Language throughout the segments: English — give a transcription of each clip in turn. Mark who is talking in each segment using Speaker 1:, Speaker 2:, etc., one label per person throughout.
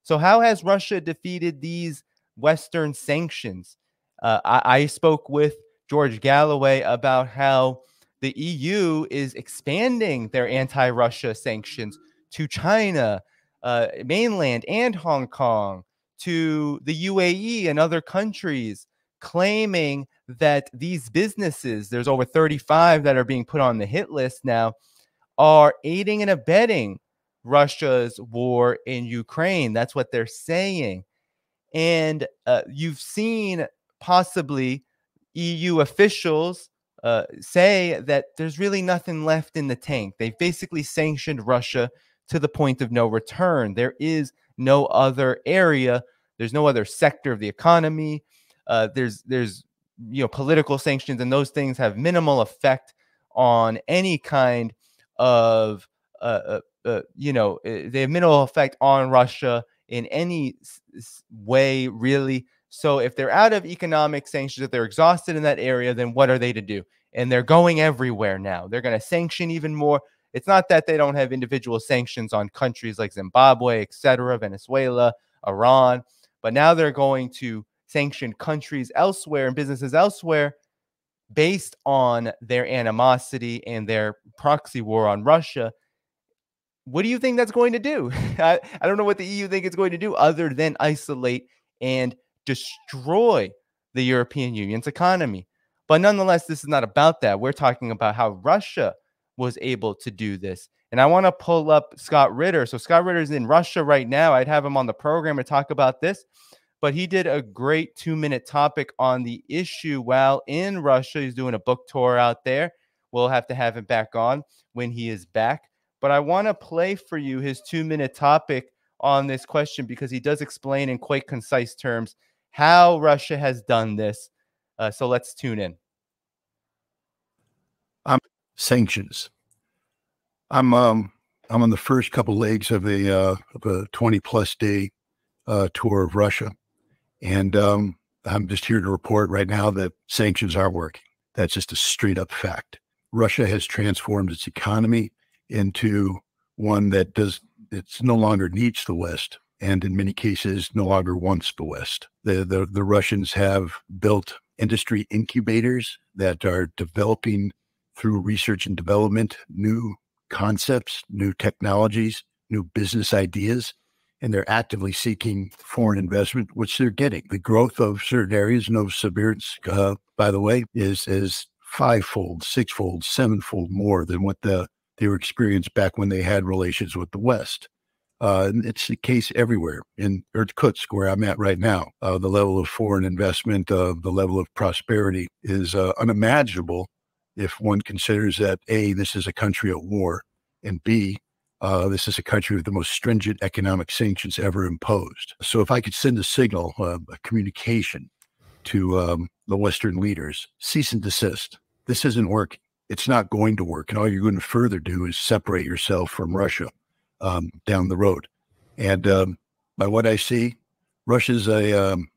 Speaker 1: So how has Russia defeated these Western sanctions? I spoke with George Galloway about how the EU is expanding their anti-Russia sanctions to China, mainland, and Hong Kong, to the UAE and other countries, claiming that these businesses, there's over 35 that are being put on the hit list now, are aiding and abetting Russia's war in Ukraine. That's what they're saying. And you've seen possibly EU officials say that there's really nothing left in the tank. They've basically sanctioned Russia to the point of no return. There is no other area. There's no other sector of the economy. There's political sanctions, and those things have minimal effect on any kind of they have minimal effect on Russia in any way, really. So if they're out of economic sanctions, if they're exhausted in that area, then what are they to do? And they're going everywhere now. They're going to sanction even more. It's not that they don't have individual sanctions on countries like Zimbabwe, etc., Venezuela, Iran, but now they're going to sanction countries elsewhere and businesses elsewhere based on their animosity and their proxy war on Russia. What do you think that's going to do? I don't know what the EU think it's going to do other than isolate and destroy the European Union's economy. But nonetheless, this is not about that. We're talking about how Russia was able to do this. And I want to pull up Scott Ritter. So Scott Ritter is in Russia right now. I'd have him on the program to talk about this. But he did a great 2-minute topic on the issue while in Russia. He's doing a book tour out there. We'll have to have him back on when he is back. But I want to play for you his 2-minute topic on this question because he does explain in quite concise terms how Russia has done this. So let's tune in.
Speaker 2: Sanctions. I'm on the first couple legs of a 20-plus day tour of Russia, and I'm just here to report right now that sanctions are working. That's just a straight up fact. Russia has transformed its economy into one that it's no longer needs the West, and in many cases no longer wants the West. The Russians have built industry incubators that are developing through research and development new concepts, new technologies, new business ideas, and they're actively seeking foreign investment, which they're getting. The growth of certain areas, Novosibirsk, by the way, is fivefold, sixfold, sevenfold more than what they were experienced back when they had relations with the West. And it's the case everywhere. In Irkutsk, where I'm at right now, the level of foreign investment, the level of prosperity is unimaginable if one considers that, A, this is a country at war, and B, this is a country with the most stringent economic sanctions ever imposed. So if I could send a signal, a communication to the Western leaders, cease and desist. This isn't working. It's not going to work. And all you're going to further do is separate yourself from Russia down the road. And by what I see, Russia's an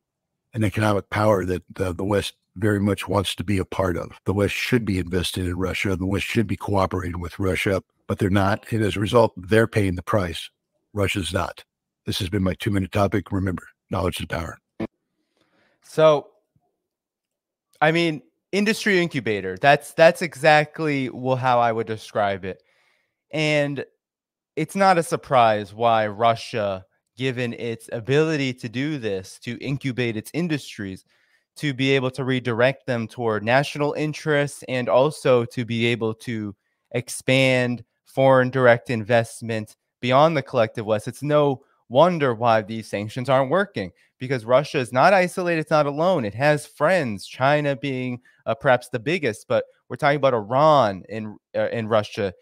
Speaker 2: economic power that the West very much wants to be a part of. The West should be invested in Russia. The West should be cooperating with Russia, but they're not. And as a result, they're paying the price. Russia's not. This has been my 2-minute topic. Remember, knowledge is power.
Speaker 1: So, I mean, industry incubator, that's exactly how I would describe it. And it's not a surprise why Russia, given its ability to do this, to incubate its industries, to be able to redirect them toward national interests, and also to be able to expand foreign direct investment beyond the collective West. It's no wonder why these sanctions aren't working, because Russia is not isolated. It's not alone. It has friends, China being perhaps the biggest, but we're talking about Iran in Russia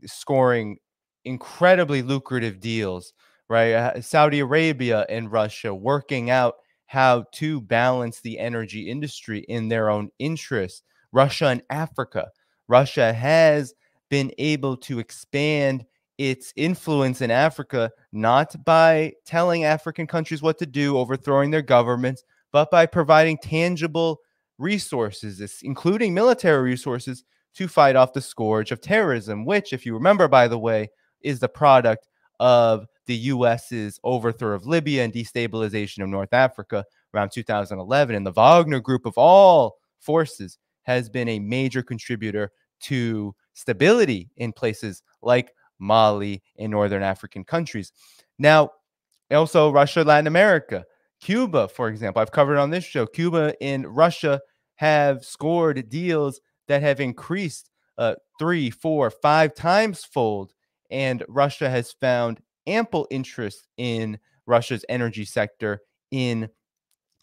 Speaker 1: scoring incredibly lucrative deals, right? Saudi Arabia and Russia working out how to balance the energy industry in their own interests. Russia and Africa. Russia has been able to expand its influence in Africa, not by telling African countries what to do, overthrowing their governments, but by providing tangible resources, including military resources, to fight off the scourge of terrorism, which, if you remember, by the way, is the product of the US's overthrow of Libya and destabilization of North Africa around 2011. And the Wagner Group of all forces has been a major contributor to stability in places like Mali and northern African countries. Now, also Russia, Latin America, Cuba, for example, I've covered on this show. Cuba and Russia have scored deals that have increased 3, 4, 5 times fold, and Russia has found ample interest in Russia's energy sector in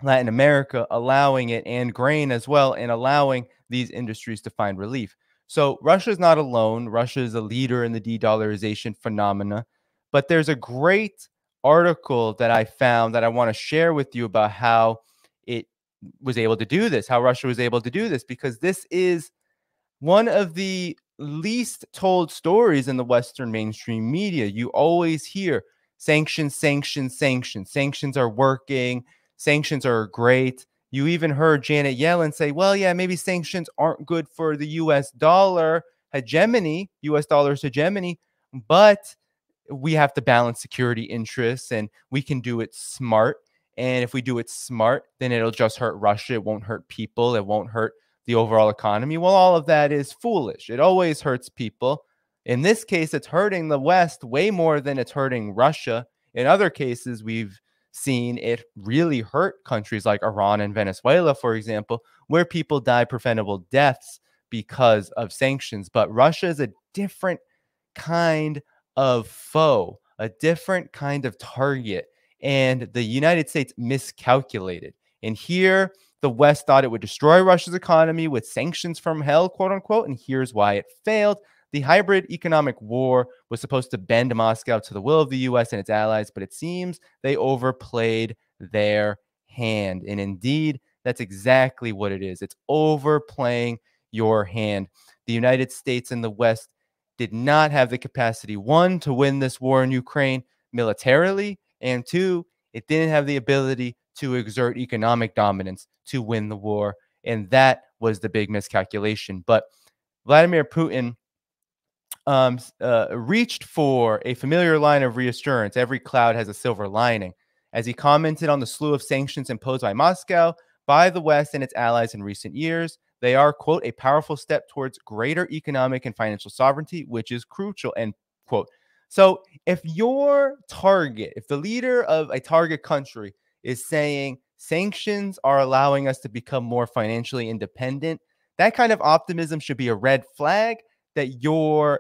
Speaker 1: Latin America, allowing it, and grain as well, and allowing these industries to find relief. So Russia is not alone. Russia is a leader in the de-dollarization phenomena. But there's a great article that I found that I want to share with you about how it was able to do this, how Russia was able to do this, because this is one of the least told stories in the Western mainstream media. You always hear sanctions, sanctions, sanctions. Sanctions are working. Sanctions are great. You even heard Janet Yellen say, well, yeah, maybe sanctions aren't good for the US dollar hegemony, US dollar's hegemony, but we have to balance security interests and we can do it smart. And if we do it smart, then it'll just hurt Russia. It won't hurt people. It won't hurt the overall economy. Well, all of that is foolish. It always hurts people. In this case, it's hurting the West way more than it's hurting Russia. In other cases, we've seen it really hurt countries like Iran and Venezuela, for example, where people die preventable deaths because of sanctions. But Russia is a different kind of foe, a different kind of target. And the United States miscalculated. And here, the West thought it would destroy Russia's economy with sanctions from hell, quote unquote. And here's why it failed. The hybrid economic war was supposed to bend Moscow to the will of the US and its allies, but it seems they overplayed their hand. And indeed, that's exactly what it is. It's overplaying your hand. The United States and the West did not have the capacity, one, to win this war in Ukraine militarily, and two, it didn't have the ability to exert economic dominance to win the war. And that was the big miscalculation. But Vladimir Putin reached for a familiar line of reassurance. Every cloud has a silver lining, as he commented on the slew of sanctions imposed by Moscow, by the West and its allies in recent years. They are, quote, a powerful step towards greater economic and financial sovereignty, which is crucial, end quote. So if your target, if the leader of a target country is saying sanctions are allowing us to become more financially independent, that kind of optimism should be a red flag that your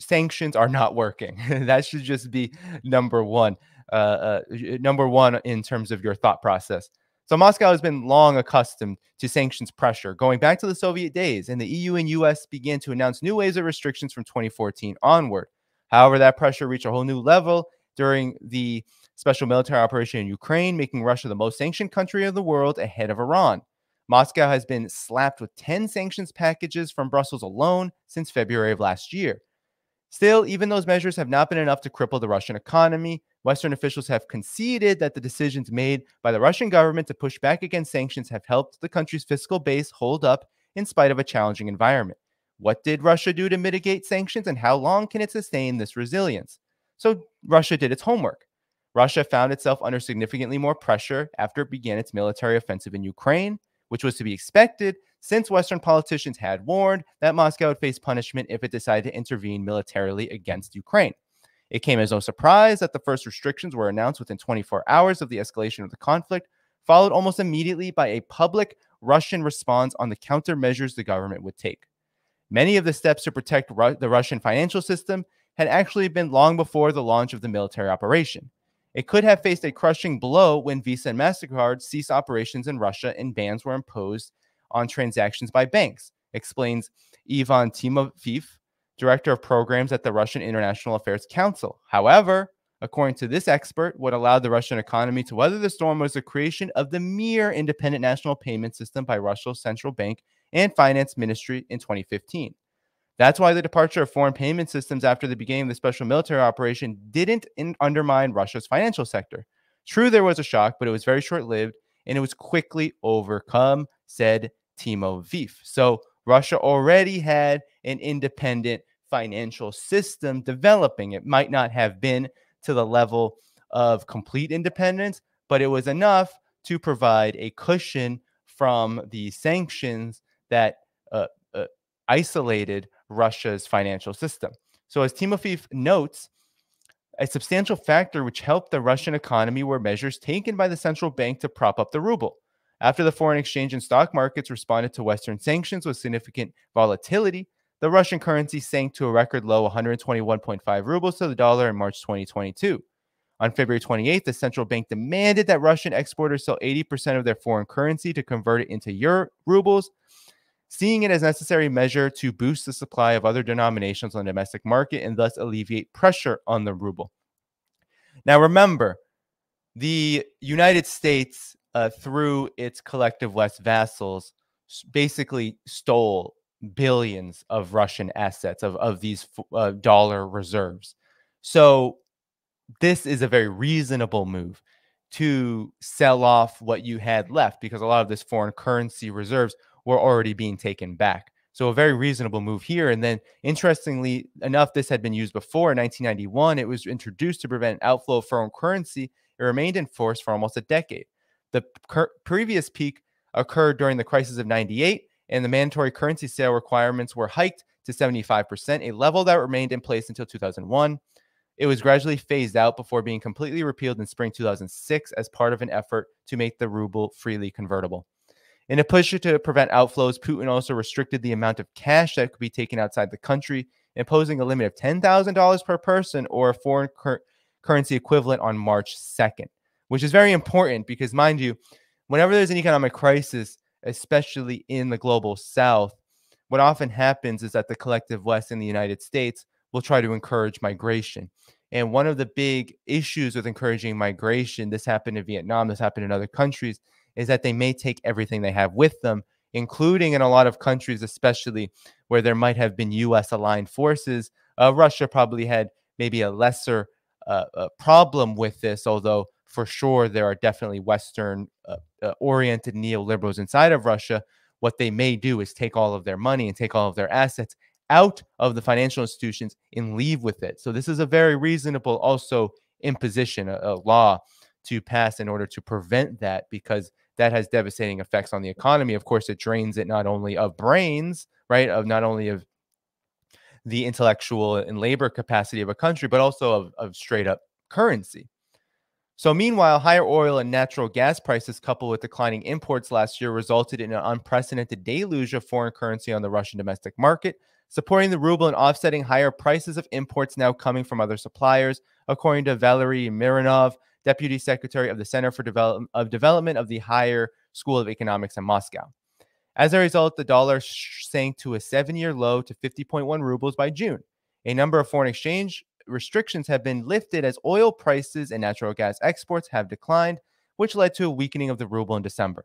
Speaker 1: sanctions are not working. That should just be number one in terms of your thought process. So Moscow has been long accustomed to sanctions pressure, going back to the Soviet days, and the EU and US began to announce new waves of restrictions from 2014 onward. However, that pressure reached a whole new level during the special military operation in Ukraine, making Russia the most sanctioned country of the world ahead of Iran. Moscow has been slapped with 10 sanctions packages from Brussels alone since February of last year. Still, even those measures have not been enough to cripple the Russian economy. Western officials have conceded that the decisions made by the Russian government to push back against sanctions have helped the country's fiscal base hold up in spite of a challenging environment. What did Russia do to mitigate sanctions, and how long can it sustain this resilience? So Russia did its homework. Russia found itself under significantly more pressure after it began its military offensive in Ukraine, which was to be expected since Western politicians had warned that Moscow would face punishment if it decided to intervene militarily against Ukraine. It came as no surprise that the first restrictions were announced within 24 hours of the escalation of the conflict, followed almost immediately by a public Russian response on the countermeasures the government would take. Many of the steps to protect the Russian financial system had actually been long before the launch of the military operation. It could have faced a crushing blow when Visa and MasterCard ceased operations in Russia and bans were imposed on transactions by banks, explains Ivan Timofeyev, director of programs at the Russian International Affairs Council. However, according to this expert, what allowed the Russian economy to weather the storm was the creation of the mere independent national payment system by Russia's central bank and finance ministry in 2015. That's why the departure of foreign payment systems after the beginning of the special military operation didn't undermine Russia's financial sector. True, there was a shock, but it was very short-lived, and it was quickly overcome, said Timofeyev. So Russia already had an independent financial system developing. It might not have been to the level of complete independence, but it was enough to provide a cushion from the sanctions that isolated Russia's financial system. So, as Timofeev notes, a substantial factor which helped the Russian economy were measures taken by the central bank to prop up the ruble. After the foreign exchange and stock markets responded to Western sanctions with significant volatility, the Russian currency sank to a record low 121.5 rubles to the dollar in March 2022. On February 28th, the central bank demanded that Russian exporters sell 80% of their foreign currency to convert it into rubles, seeing it as a necessary measure to boost the supply of other denominations on the domestic market and thus alleviate pressure on the ruble. Now, remember, the United States, through its collective West vassals, basically stole billions of Russian assets, of these dollar reserves. So this is a very reasonable move to sell off what you had left, because a lot of this foreign currency reserves were already being taken back. So a very reasonable move here. And then, interestingly enough, this had been used before. In 1991, it was introduced to prevent outflow of foreign currency. It remained in force for almost a decade. The previous peak occurred during the crisis of 98, and the mandatory currency sale requirements were hiked to 75%, a level that remained in place until 2001. It was gradually phased out before being completely repealed in spring 2006 as part of an effort to make the ruble freely convertible. In a push to prevent outflows, Putin also restricted the amount of cash that could be taken outside the country, imposing a limit of $10,000 per person or a foreign currency equivalent on March 2nd, which is very important because, mind you, whenever there's an economic crisis, especially in the global south, what often happens is that the collective West in the United States will try to encourage migration. And one of the big issues with encouraging migration, this happened in Vietnam, this happened in other countries, is that they may take everything they have with them, including in a lot of countries, especially where there might have been U.S. aligned forces. Russia probably had maybe a lesser problem with this, although for sure there are definitely Western oriented neoliberals inside of Russia. What they may do is take all of their money and take all of their assets out of the financial institutions and leave with it. So this is a very reasonable also imposition, a law to pass in order to prevent that, because that has devastating effects on the economy. Of course, it drains it not only of brains, right, of not only of the intellectual and labor capacity of a country, but also of straight up currency. So meanwhile, higher oil and natural gas prices coupled with declining imports last year resulted in an unprecedented deluge of foreign currency on the Russian domestic market, supporting the ruble and offsetting higher prices of imports now coming from other suppliers, according to Valery Mironov, Deputy Secretary of the Center for Development of the Higher School of Economics in Moscow. As a result, the dollar sank to a 7-year low to 50.1 rubles by June. A number of foreign exchange restrictions have been lifted as oil prices and natural gas exports have declined, which led to a weakening of the ruble in December.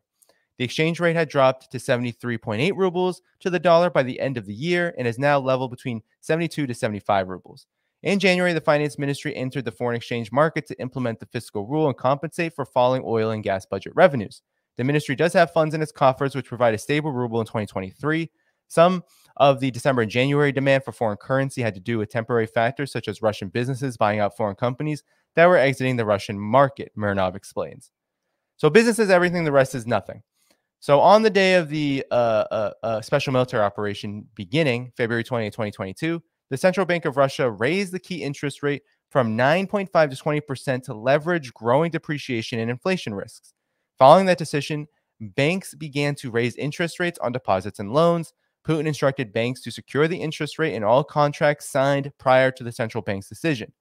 Speaker 1: The exchange rate had dropped to 73.8 rubles to the dollar by the end of the year and is now level between 72 to 75 rubles. In January, the finance ministry entered the foreign exchange market to implement the fiscal rule and compensate for falling oil and gas budget revenues. The ministry does have funds in its coffers which provide a stable ruble in 2023. Some of the December and January demand for foreign currency had to do with temporary factors such as Russian businesses buying out foreign companies that were exiting the Russian market, Mironov explains. So business is everything, the rest is nothing. So on the day of the special military operation beginning, February 20, 2022, the Central Bank of Russia raised the key interest rate from 9.5 to 20% to leverage growing depreciation and inflation risks. Following that decision, banks began to raise interest rates on deposits and loans. Putin instructed banks to secure the interest rate in all contracts signed prior to the central bank's decision.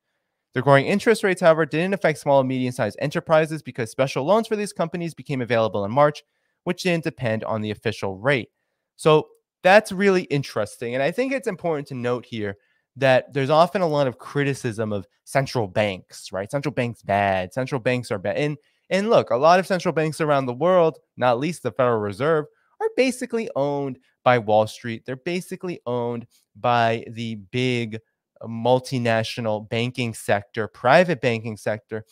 Speaker 1: The growing interest rates, however, didn't affect small and medium-sized enterprises because special loans for these companies became available in March, which didn't depend on the official rate. So that's really interesting. And I think it's important to note here that there's often a lot of criticism of central banks, right? Central banks bad. Central banks are bad. And look, a lot of central banks around the world, not least the Federal Reserve, are basically owned by Wall Street. They're basically owned by the big multinational banking sector, private banking sector,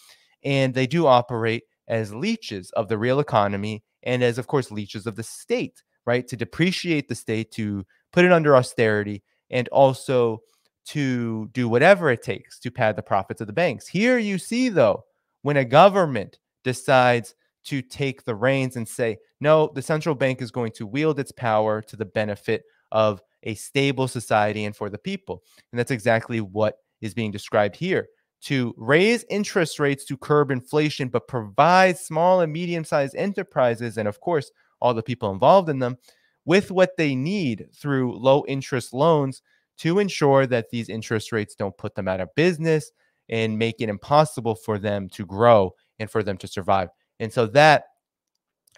Speaker 1: and they do operate as leeches of the real economy and as, of course, leeches of the state, right? To depreciate the state, to put it under austerity, and also to do whatever it takes to pad the profits of the banks. Here you see, though, when a government decides to take the reins and say, no, the central bank is going to wield its power to the benefit of a stable society and for the people. And that's exactly what is being described here. To raise interest rates to curb inflation, but provide small and medium-sized enterprises, and of course, all the people involved in them, with what they need through low-interest loans to ensure that these interest rates don't put them out of business and make it impossible for them to grow and for them to survive. And so that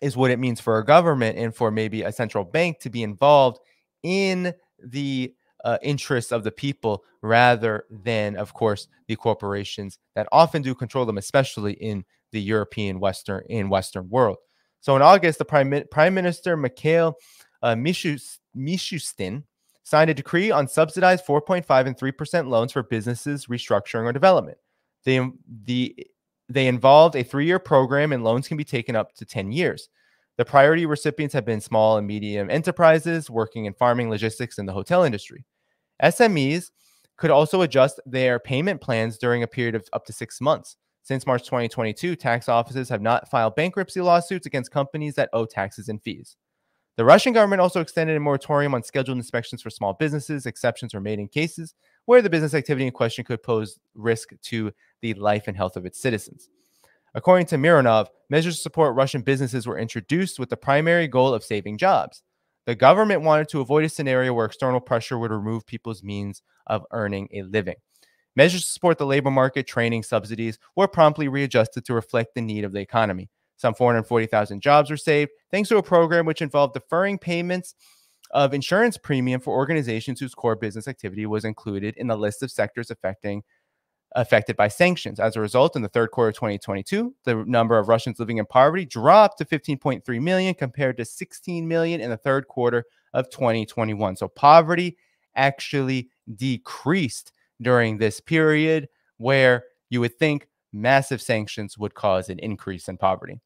Speaker 1: is what it means for a government and for maybe a central bank to be involved in the interests of the people rather than, of course, the corporations that often do control them, especially in the European Western world. So in August, the Prime Minister Mikhail Mishustin signed a decree on subsidized 4.5 and 3% loans for businesses restructuring or development. They involved a 3-year program, and loans can be taken up to 10 years. The priority recipients have been small and medium enterprises working in farming, logistics, and the hotel industry. SMEs could also adjust their payment plans during a period of up to 6 months. Since March 2022, tax offices have not filed bankruptcy lawsuits against companies that owe taxes and fees. The Russian government also extended a moratorium on scheduled inspections for small businesses. Exceptions were made in cases where the business activity in question could pose risk to the life and health of its citizens. According to Mironov, measures to support Russian businesses were introduced with the primary goal of saving jobs. The government wanted to avoid a scenario where external pressure would remove people's means of earning a living. Measures to support the labor market, training, subsidies were promptly readjusted to reflect the need of the economy. Some 440,000 jobs were saved thanks to a program which involved deferring payments of insurance premium for organizations whose core business activity was included in the list of sectors affected by sanctions. As a result, in the third quarter of 2022, the number of Russians living in poverty dropped to 15.3 million compared to 16 million in the third quarter of 2021. So poverty actually decreased during this period, where you would think massive sanctions would cause an increase in poverty.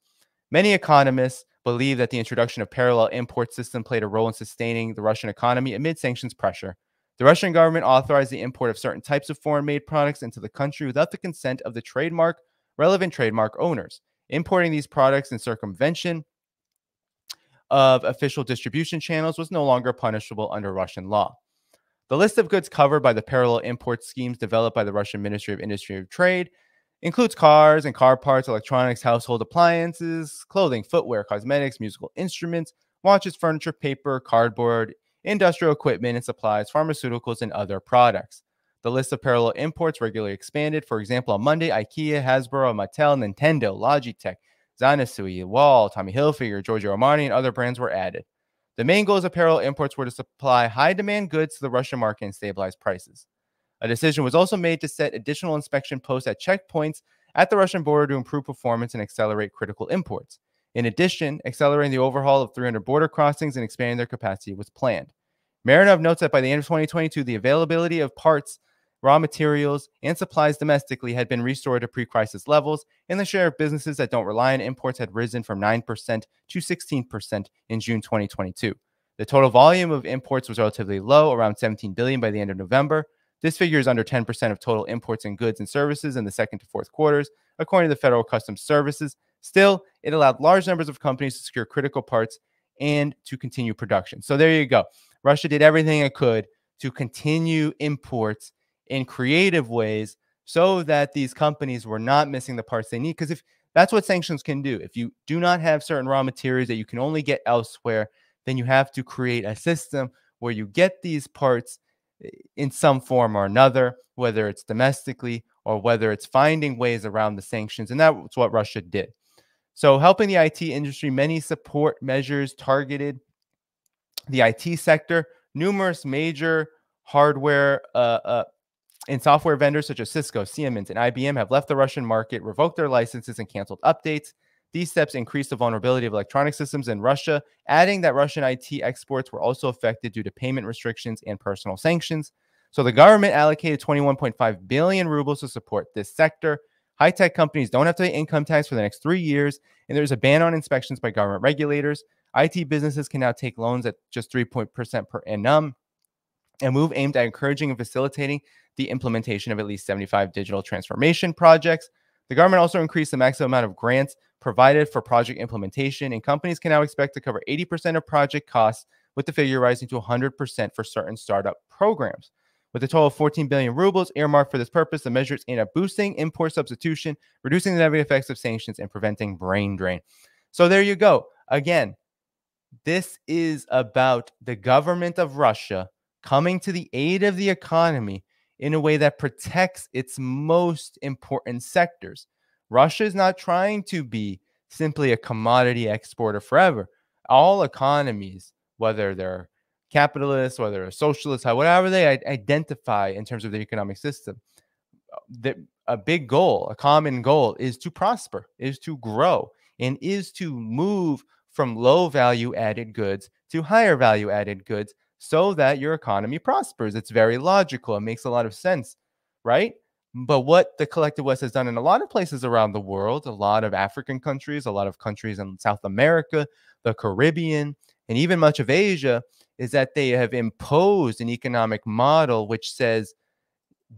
Speaker 1: Many economists believe that the introduction of parallel import system played a role in sustaining the Russian economy amid sanctions pressure. The Russian government authorized the import of certain types of foreign-made products into the country without the consent of the relevant trademark owners. Importing these products in circumvention of official distribution channels was no longer punishable under Russian law. The list of goods covered by the parallel import schemes developed by the Russian Ministry of Industry and Trade includes cars and car parts, electronics, household appliances, clothing, footwear, cosmetics, musical instruments, watches, furniture, paper, cardboard, industrial equipment and supplies, pharmaceuticals, and other products. The list of parallel imports regularly expanded. For example, on Monday, IKEA, Hasbro, Mattel, Nintendo, Logitech, Zanussi, Wall, Tommy Hilfiger, Giorgio Armani, and other brands were added. The main goals of parallel imports were to supply high-demand goods to the Russian market and stabilize prices. A decision was also made to set additional inspection posts at checkpoints at the Russian border to improve performance and accelerate critical imports. In addition, accelerating the overhaul of 300 border crossings and expanding their capacity was planned. Marinov notes that by the end of 2022, the availability of parts, raw materials, and supplies domestically had been restored to pre-crisis levels, and the share of businesses that don't rely on imports had risen from 9% to 16% in June 2022. The total volume of imports was relatively low, around 17 billion by the end of November. This figure is under 10% of total imports in goods and services in the second to fourth quarters, according to the Federal Customs Services. Still, it allowed large numbers of companies to secure critical parts and to continue production. So there you go. Russia did everything it could to continue imports in creative ways so that these companies were not missing the parts they need. Because if that's what sanctions can do, if you do not have certain raw materials that you can only get elsewhere, then you have to create a system where you get these parts in some form or another, whether it's domestically or whether it's finding ways around the sanctions. And that's what Russia did. So helping the IT industry, many support measures targeted the IT sector. Numerous major hardware and software vendors such as Cisco, Siemens, and IBM have left the Russian market, revoked their licenses, and canceled updates. These steps increased the vulnerability of electronic systems in Russia, adding that Russian IT exports were also affected due to payment restrictions and personal sanctions. So the government allocated 21.5 billion rubles to support this sector. High-tech companies don't have to pay income tax for the next 3 years, and there's a ban on inspections by government regulators. IT businesses can now take loans at just 3% per annum. a move aimed at encouraging and facilitating the implementation of at least 75 digital transformation projects. The government also increased the maximum amount of grants provided for project implementation, and companies can now expect to cover 80% of project costs, with the figure rising to 100% for certain startup programs. With a total of 14 billion rubles earmarked for this purpose, the measure is aimed at boosting import substitution, reducing the negative effects of sanctions, and preventing brain drain. So there you go. Again, this is about the government of Russia coming to the aid of the economy in a way that protects its most important sectors. Russia is not trying to be simply a commodity exporter forever. All economies, whether they're capitalists, whether they're socialists, whatever they identify in terms of their economic system, a big goal, a common goal is to prosper, is to grow, and is to move from low value added goods to higher value added goods so that your economy prospers. It's very logical. It makes a lot of sense, right? But what the collective West has done in a lot of places around the world, a lot of African countries, a lot of countries in South America, the Caribbean, and even much of Asia, is that they have imposed an economic model which says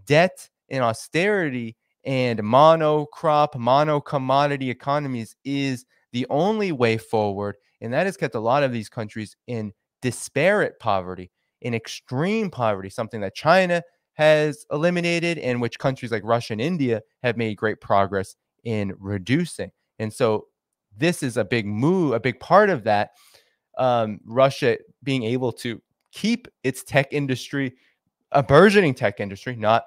Speaker 1: debt and austerity and monocrop, mono-commodity economies is the only way forward. And that has kept a lot of these countries in disparate poverty, in extreme poverty, something that China has eliminated and which countries like Russia and India have made great progress in reducing. And so this is a big move, a big part of that. Russia being able to keep its tech industry, a burgeoning tech industry, not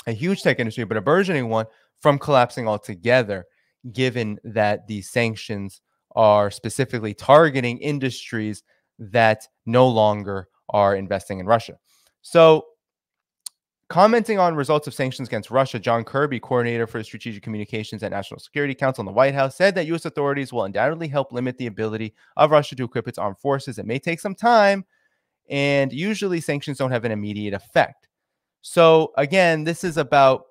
Speaker 1: a huge tech industry, but a burgeoning one, from collapsing altogether, given that these sanctions are specifically targeting industries that no longer are investing in Russia. So, commenting on results of sanctions against Russia, John Kirby, coordinator for strategic communications at National Security Council in the White House, said that U.S. authorities will undoubtedly help limit the ability of Russia to equip its armed forces. It may take some time, and usually sanctions don't have an immediate effect. So again, this is about,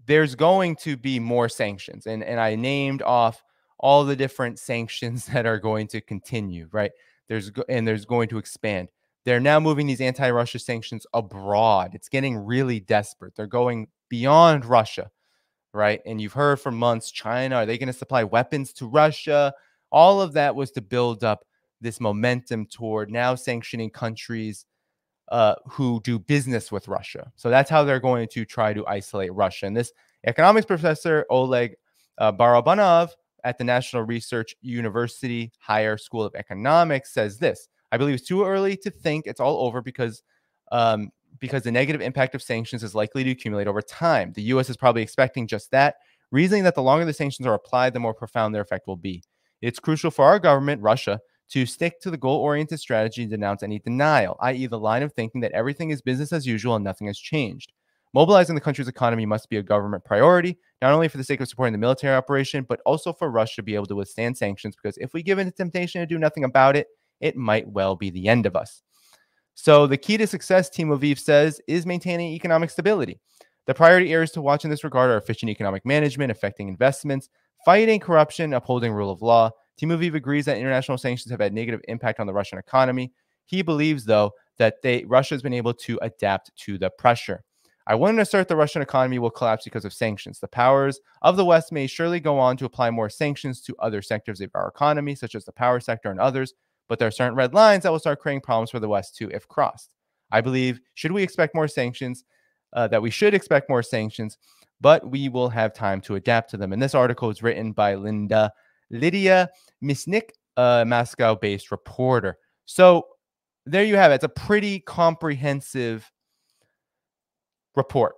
Speaker 1: there's going to be more sanctions. And I named off all the different sanctions that are going to continue, right? There's going to expand. They're now moving these anti-Russia sanctions abroad. It's getting really desperate. They're going beyond Russia, right? And you've heard for months, China, are they going to supply weapons to Russia? All of that was to build up this momentum toward now sanctioning countries who do business with Russia. So that's how they're going to try to isolate Russia. And this economics professor, Oleg Barabanov at the National Research University Higher School of Economics, says this: I believe it's too early to think it's all over because the negative impact of sanctions is likely to accumulate over time. The U.S. is probably expecting just that, reasoning that the longer the sanctions are applied, the more profound their effect will be. It's crucial for our government, Russia, to stick to the goal-oriented strategy and denounce any denial, i.e. the line of thinking that everything is business as usual and nothing has changed. Mobilizing the country's economy must be a government priority, not only for the sake of supporting the military operation, but also for Russia to be able to withstand sanctions, because if we give in to temptation to do nothing about it, it might well be the end of us. So the key to success, Team Aviv says, is maintaining economic stability. The priority areas to watch in this regard are efficient economic management, affecting investments, fighting corruption, upholding rule of law. Team Aviv agrees that international sanctions have had negative impact on the Russian economy. He believes, though, that Russia has been able to adapt to the pressure. I wouldn't assert the Russian economy will collapse because of sanctions. The powers of the West may surely go on to apply more sanctions to other sectors of our economy, such as the power sector and others, but there are certain red lines that will start creating problems for the West too if crossed. I believe, should we expect more sanctions, that we should expect more sanctions, but we will have time to adapt to them. And this article is written by Lydia Misnik, a Moscow-based reporter. So there you have it. It's a pretty comprehensive report.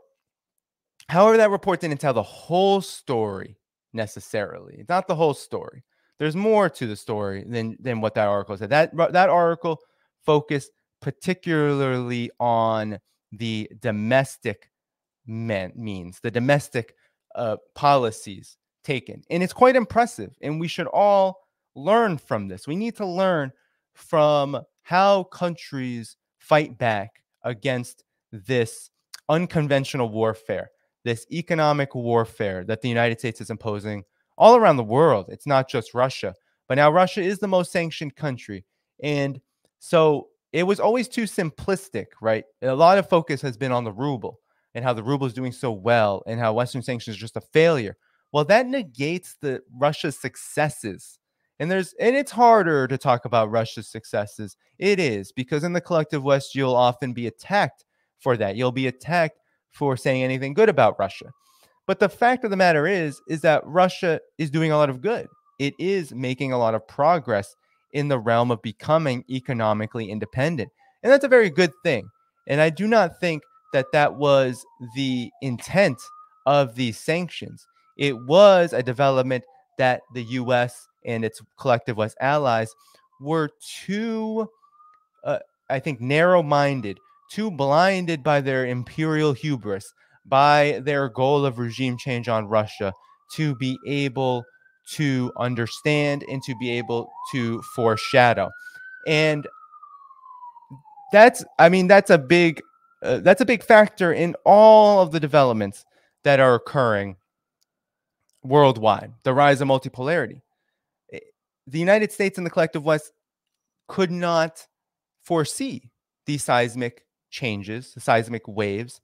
Speaker 1: However, that report didn't tell the whole story necessarily. It's not the whole story. There's more to the story than what that article said. That article focused particularly on the domestic means, the domestic policies taken. And it's quite impressive. And we should all learn from this. We need to learn from how countries fight back against this unconventional warfare, this economic warfare that the United States is imposing all around the world. It's not just Russia, but now Russia is the most sanctioned country. And so it was always too simplistic, right? A lot of focus has been on the ruble and how the ruble is doing so well and how Western sanctions is just a failure. Well, that negates the Russia's successes. And it's harder to talk about Russia's successes. It is, because in the collective West, you'll often be attacked for that. You'll be attacked for saying anything good about Russia. But the fact of the matter is that Russia is doing a lot of good. It is making a lot of progress in the realm of becoming economically independent. And that's a very good thing. And I do not think that that was the intent of these sanctions. It was a development that the US and its collective West allies were too, I think, narrow-minded, too blinded by their imperial hubris, by their goal of regime change on Russia, to be able to understand and to be able to foreshadow. And that's a big factor in all of the developments that are occurring worldwide. The rise of multipolarity. The United States and the collective West could not foresee these seismic changes, the seismic waves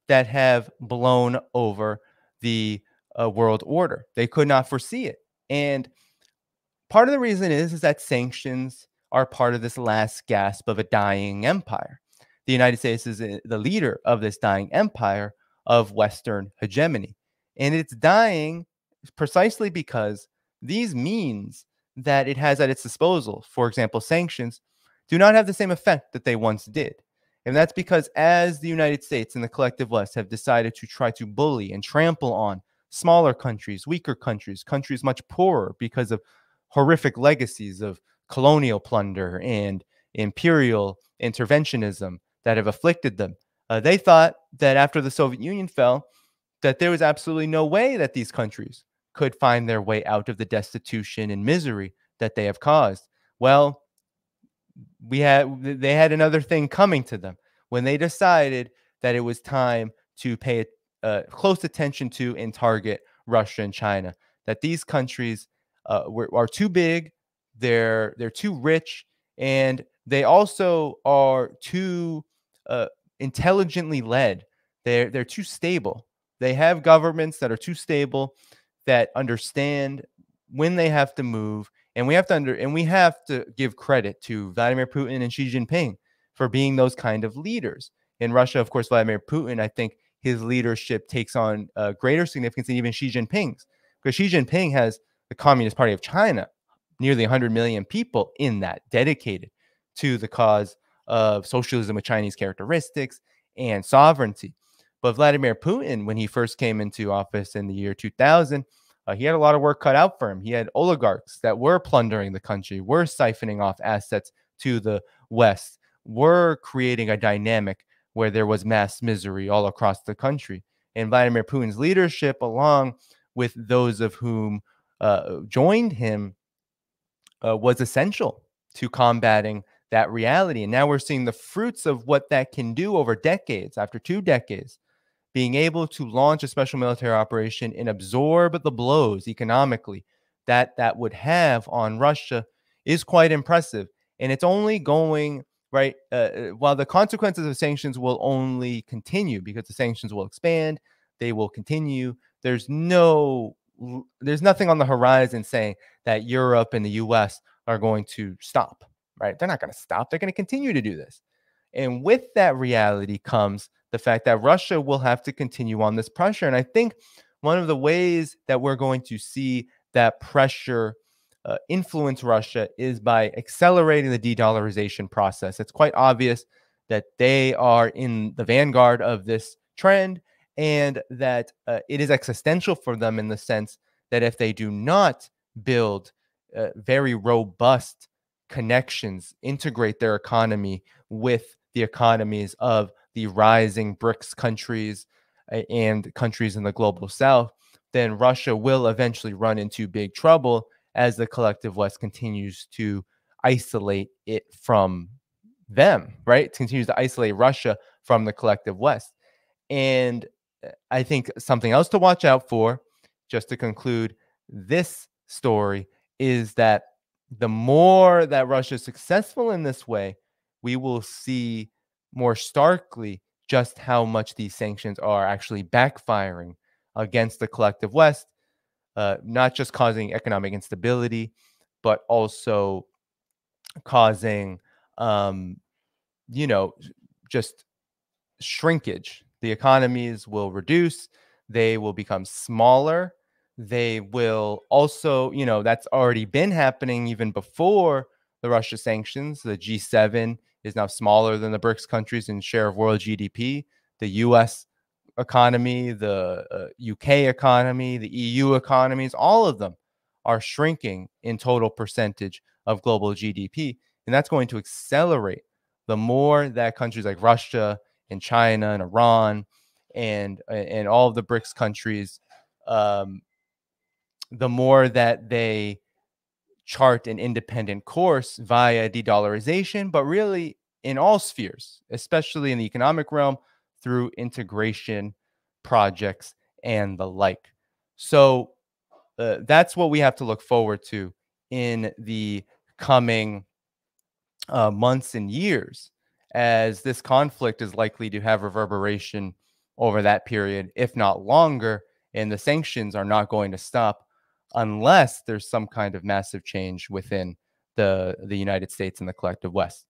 Speaker 1: that have blown over the world order. They could not foresee it. And part of the reason is that sanctions are part of this last gasp of a dying empire. The United States is the leader of this dying empire of Western hegemony. And it's dying precisely because these means that it has at its disposal, for example, sanctions, do not have the same effect that they once did. And that's because as the United States and the collective West have decided to try to bully and trample on smaller countries, weaker countries, countries much poorer because of horrific legacies of colonial plunder and imperial interventionism that have afflicted them. They thought that after the Soviet Union fell, that there was absolutely no way that these countries could find their way out of the destitution and misery that they have caused. Well, they had another thing coming to them when they decided that it was time to pay close attention to and target Russia and China. That these countries are too big, they're too rich, and they also are too intelligently led. They're too stable. They have governments that are too stable, that understand when they have to move. And we have to give credit to Vladimir Putin and Xi Jinping for being those kind of leaders. In Russia, of course, Vladimir Putin, I think his leadership takes on greater significance than even Xi Jinping's, because Xi Jinping has the Communist Party of China, nearly 100 million people in that, dedicated to the cause of socialism with Chinese characteristics and sovereignty. But Vladimir Putin, when he first came into office in the year 2000, he had a lot of work cut out for him. He had oligarchs that were plundering the country, were siphoning off assets to the West, were creating a dynamic where there was mass misery all across the country. And Vladimir Putin's leadership, along with those of whom joined him, was essential to combating that reality. And now we're seeing the fruits of what that can do over decades, after 2 decades. Being able to launch a special military operation and absorb the blows economically that would have on Russia is quite impressive. And it's only going, right, while the consequences of sanctions will only continue, because the sanctions will expand, they will continue. There's nothing on the horizon saying that Europe and the US are going to stop, right? They're not going to stop. They're going to continue to do this. And with that reality comes the fact that Russia will have to continue on this pressure. And I think one of the ways that we're going to see that pressure influence Russia is by accelerating the de-dollarization process. It's quite obvious that they are in the vanguard of this trend, and that it is existential for them, in the sense that if they do not build very robust connections, integrate their economy with the economies of the rising BRICS countries and countries in the global south, then Russia will eventually run into big trouble as the collective West continues to isolate it from them, right? It continues to isolate Russia from the collective West. And I think something else to watch out for, just to conclude this story, is that the more that Russia is successful in this way, we will see more starkly just how much these sanctions are actually backfiring against the collective West, not just causing economic instability, but also causing, um, you know, just shrinkage. The economies will reduce, they will become smaller. They will also, that's already been happening even before the Russia sanctions. The G7 is now smaller than the BRICS countries in share of world GDP. The US economy, the UK economy, the EU economies, all of them are shrinking in total percentage of global GDP. And that's going to accelerate the more that countries like Russia and China and Iran and all of the BRICS countries, um, the more that they chart an independent course via de-dollarization, but really in all spheres, especially in the economic realm, through integration projects and the like. So that's what we have to look forward to in the coming months and years, as this conflict is likely to have reverberation over that period, if not longer. And the sanctions are not going to stop unless there's some kind of massive change within the United States and the collective West.